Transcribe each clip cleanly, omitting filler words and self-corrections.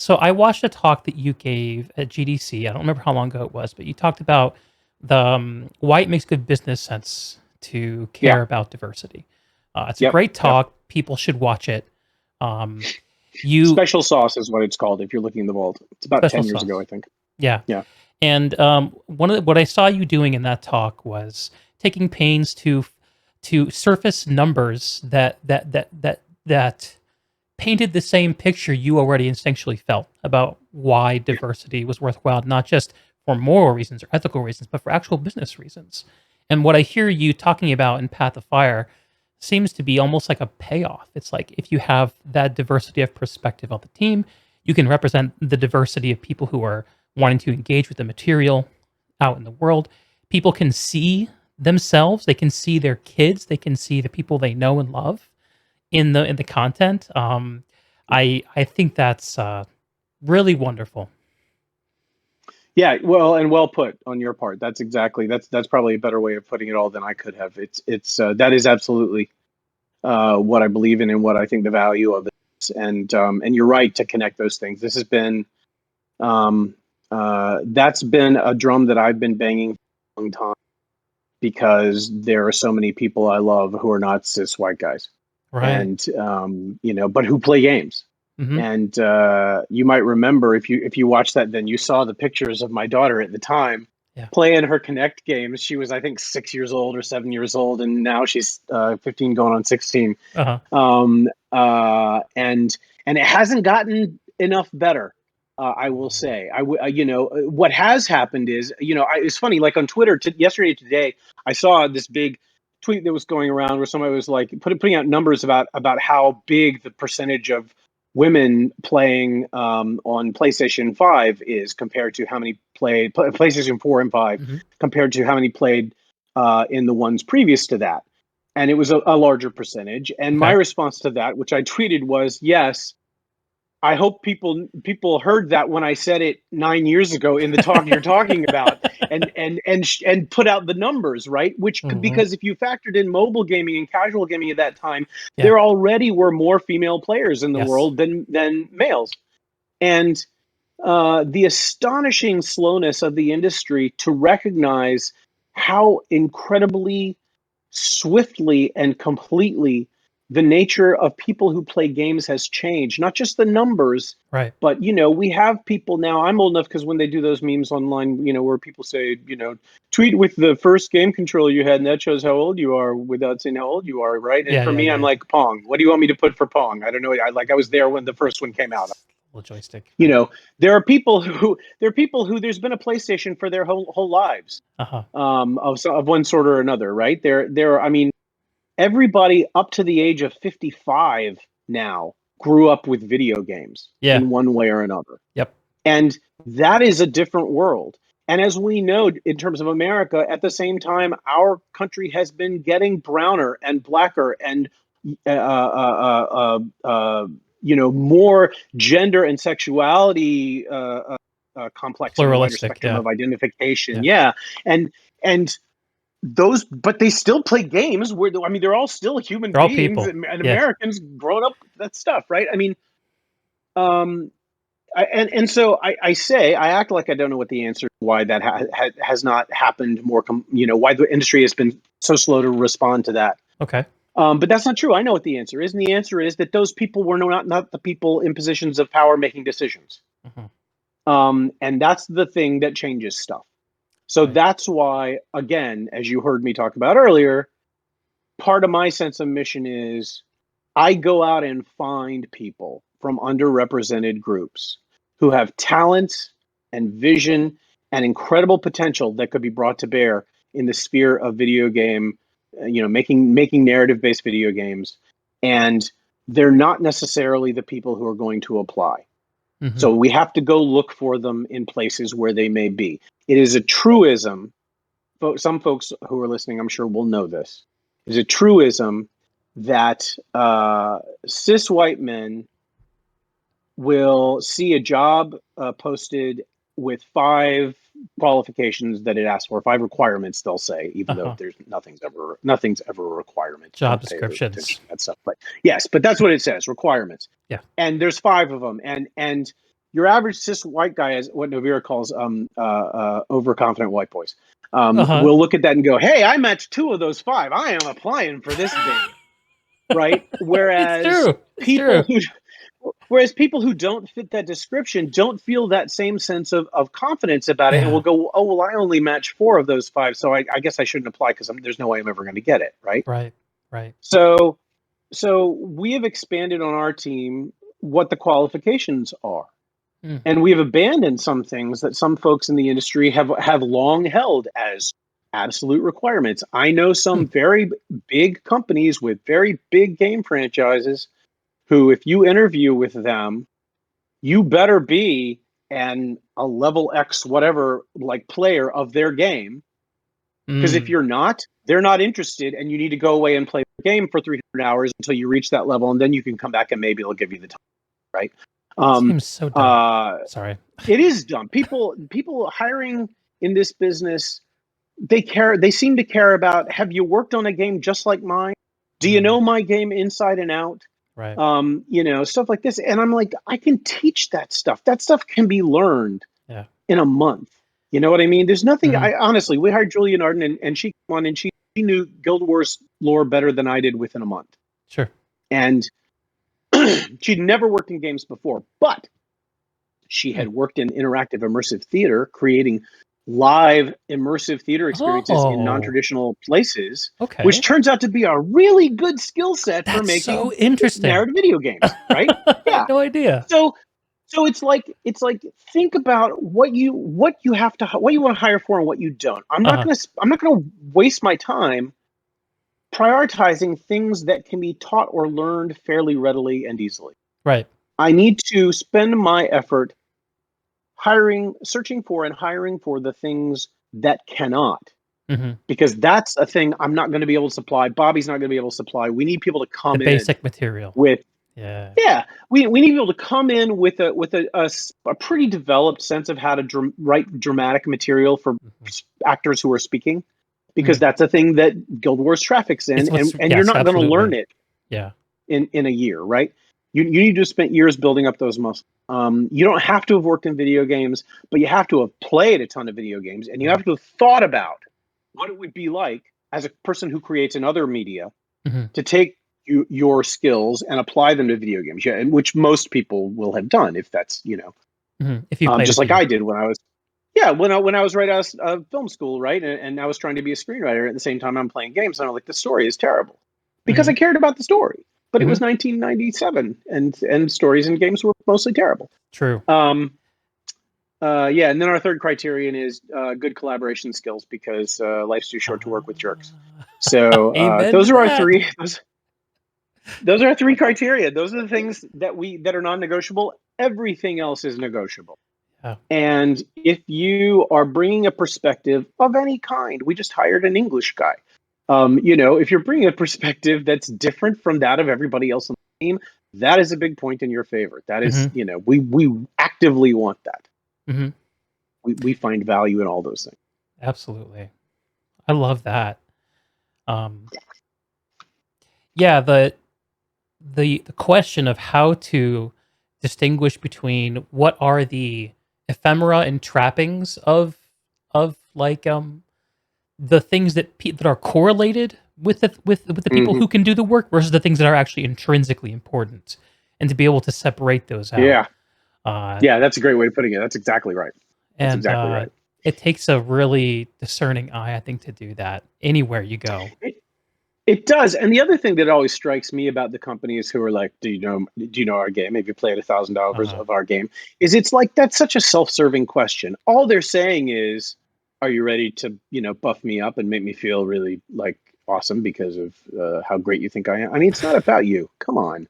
So I watched a talk that you gave at GDC. I don't remember how long ago it was, but you talked about the why it makes good business sense to Yeah. care about diversity. It's a Yep. great Yep. talk. People should watch it. Um, you Special sauce is what it's called if you're looking in the vault. It's about special 10 years ago, I sauce. think. Yeah. Yeah. And what I saw you doing in that talk was taking pains to surface numbers that painted the same picture you already instinctually felt about why diversity was worthwhile, not just for moral reasons or ethical reasons, but for actual business reasons. And what I hear you talking about in Path of Fire seems to be almost like a payoff. It's like if you have that diversity of perspective on the team, you can represent the diversity of people who are wanting to engage with the material out in the world. People can see themselves, they can see their kids, they can see the people they know and love in the content. I think that's really wonderful. Yeah, well, and well put on your part. That's probably a better way of putting it all than I could have. It's that is absolutely what I believe in and what I think the value of it is. And you're right to connect those things. This has been um, that's been a drum that I've been banging for a long time because there are so many people I love who are not cis white guys, Right. and but who play games. Hmm. And you might remember if you watched that, then you saw the pictures of my daughter at the time Yeah. playing her Connect games. She was, I think, 6 years old or 7 years old, and now she's 15, going on 16. Uh huh. And it hasn't gotten enough better. I will say. What has happened is, it's funny. Like on Twitter yesterday, today, I saw this big tweet that was going around where somebody was like putting out numbers about how big the percentage of women playing on PlayStation 5 is compared to how many played PlayStation 4 and 5 Hmm. compared to how many played in the ones previous to that. And it was a larger percentage. And my Okay. response to that, which I tweeted, was yes. I hope people heard that when I said it 9 years ago in the talk you're talking about, and put out the numbers, right? Hmm. Because if you factored in mobile gaming and casual gaming at that time, Yeah. there already were more female players in the Yes. world than males, and the astonishing slowness of the industry to recognize how incredibly swiftly and completely the nature of people who play games has changed. Not just the numbers, Right. but we have people now. I'm old enough because when they do those memes online, where people say, tweet with the first game controller you had, and that shows how old you are without saying how old you are, right? And Yeah. for Yeah. me, Yeah. I'm Yeah. like Pong. What do you want me to put for Pong? I don't know. I was there when the first one came out. Little joystick. You Right. know, there are people who there's been a PlayStation for their whole lives, Uh huh. of one sort or another, right? I mean, everybody up to the age of 55 now grew up with video games Yeah. in one way or another. Yep. And that is a different world. And as we know, in terms of America, at the same time, our country has been getting browner and blacker and more gender and sexuality complex in a wider Pluralistic. spectrum Yeah. of identification. Yeah. Yeah, and but they still play games where, I mean, they're all still human They're all beings people. and Yeah. Americans growing up with that stuff, right? I mean, um, so I act like I don't know what the answer why that has not happened more. Why the industry has been so slow to respond to that. Okay. But that's not true. I know what the answer is, and the answer is that those people were not the people in positions of power making decisions. Hmm. And that's the thing that changes stuff. So Right. that's why, again, as you heard me talk about earlier, part of my sense of mission is I go out and find people from underrepresented groups who have talents and vision and incredible potential that could be brought to bear in the sphere of video game, making narrative based video games, and they're not necessarily the people who are going to apply. Hmm. So we have to go look for them in places where they may be. It is a truism. Some folks who are listening, I'm sure, will know this. It is a truism that cis white men will see a job posted with five qualifications that it asks for, five requirements, they'll say, Uh even though huh. there's nothing's ever a requirement. Job Don't pay attention descriptions. to that stuff. But yes, but that's what it says, requirements. Yeah. And there's five of them. And your average cis white guy, is what Novira calls overconfident white boys, will look at that and go, "Hey, I matched 2 of those 5. I am applying for this big." Right? It's true. It's true. Whereas people who don't fit that description don't feel that same sense of confidence about it, and will Yeah. go, "Oh, well, I only matched 4 of those 5, so I guess I shouldn't apply because there's no way I'm ever going to get it." Right? Right. Right. So, we have expanded on our team what the qualifications are, Mm. and we have abandoned some things that some folks in the industry have long held as absolute requirements. I know some Mm. very big companies with very big game franchises who, if you interview with them, you better be a level X whatever like player of their game, because if Mm. you're not, they're not interested, and you need to go away and play the game for 300 hours until you reach that level, and then you can come back and maybe they'll give you the time, right? Um, Seems so dumb. uh, Sorry. it is dumb. People hiring in this business, they seem to care about, have you worked on a game just like mine? Do you Mm. know my game inside and out? Right. Stuff like this. And I'm like, I can teach that stuff. That stuff can be learned Yeah. in a month. You know what I mean? There's nothing. Mhm. I honestly, we hired Julia Narden, and she came on, and she knew Guild Wars lore better than I did within a month. Sure. And she'd never worked in games before, but she Mm. had worked in interactive immersive theater, creating live immersive theater experiences in Oh, non-traditional places, which okay. turns out to be a really good skill set for That's making so interesting. narrative video games, right? I Yeah. had no idea. So it's like think about what you want to hire for and what you don't. Uh-huh. I'm not gonna waste my time prioritizing things that can be taught or learned fairly readily and easily. Right. I need to spend my effort searching for and hiring for the things that cannot, Mhm. because that's a thing I'm not going to be able to supply. Bobby's not going to be able to supply. We need people to The come in basic material. with Yeah. Yeah, we need people to come in with a pretty developed sense of how to write dramatic material for Mhm. actors who are speaking, because Mhm. that's a thing that Guild Wars traffics in, It's what's and you're yes, not going to learn absolutely. it Yeah. in a year, right? You need to spend years building up those muscles. You don't have to have worked in video games, but you have to have played a ton of video games, and you Mhm. have to have thought about what it would be like as a person who creates another media Mhm. to take your skills and apply them to video games, yeah, and which most people will have done, if that's Mhm. If you played a just like video I game. did when I was yeah when I was right out of film school, right, and I was trying to be a screenwriter at the same time I'm playing games, and I'm like, the story is terrible, because I Mhm. cared about the story, but it was Mhm. 1997, and stories in games were mostly terrible. True. Um, yeah, and then our third criterion is good collaboration skills, because life's too short to work with jerks. Ah. So Amen to those are our that. three. Those are our three criteria. Those are the things that are non-negotiable. Everything else is negotiable. Yeah. And if you are bringing a perspective of any kind, we just hired an English guy. If you're bringing a perspective that's different from that of everybody else on the team, that is a big point in your favor. That is, Mhm. we actively want that. Mhm. We find value in all those things. Absolutely. I love that. Um, yeah, the question of how to distinguish between what are the ephemera and trappings of like the things that are correlated with the people Hmm. who can do the work versus the things that are actually intrinsically important, and to be able to separate those out. Yeah, Uh, yeah, that's a great way of putting it. That's exactly right. That's and exactly right. it takes a really discerning eye, I think, to do that anywhere you go. It does. And the other thing that always strikes me about the companies who are like, do you know our game? Have you played $1,000 Uh-huh. of our game? Is it's like, that's such a self-serving question. All they're saying is, are you ready to, buff me up and make me feel really like awesome because of how great you think I am? I mean, it's not about you. Come on.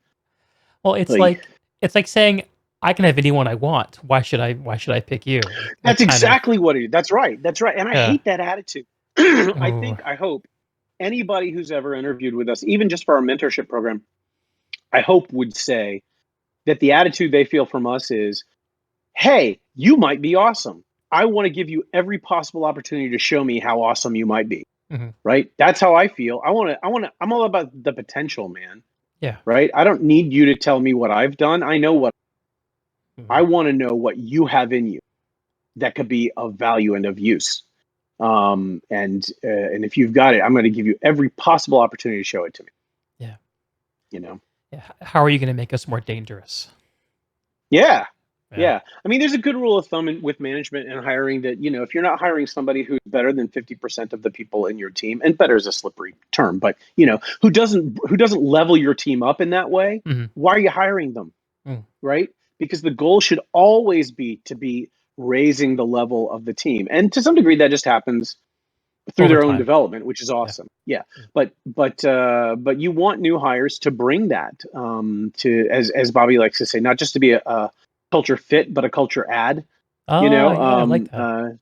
Well, Like, it's like saying I can have anyone I want. Why should I pick you? That that's kind of exactly what it is. That's right. That's right. And I yeah. hate that attitude. Oh, I hope anybody who's ever interviewed with us, even just for our mentorship program, I hope would say that the attitude they feel from us is, hey, you might be awesome. I want to give you every possible opportunity to show me how awesome you might be. mhm. Right? That's how I feel. I'm all about the potential, man. Yeah, Right? I don't need you to tell me what I've done. I know what. I Mhm. want to know what you have in you that could be of value and of use. And if you've got it, I'm going to give you every possible opportunity to show it to me. Yeah. You know. Yeah. How are you gonna make us more dangerous? Yeah. Yeah. Yeah. I mean, there's a good rule of thumb with management and hiring that, if you're not hiring somebody who's better than 50% of the people in your team, and better is a slippery term, but who doesn't level your team up in that way, Mhm. why are you hiring them? Mm. Right? Because the goal should always be to be raising the level of the team. And to some degree that just happens through Over their own time. development, which is Yeah. awesome. Yeah, Yeah. but you want new hires to bring that to as Bobby likes to say, not just to be a culture fit, but a culture add. You Oh, know, yeah, I like that.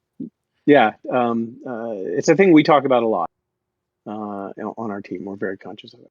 yeah, it's a thing we talk about a lot on our team. We're very conscious of it.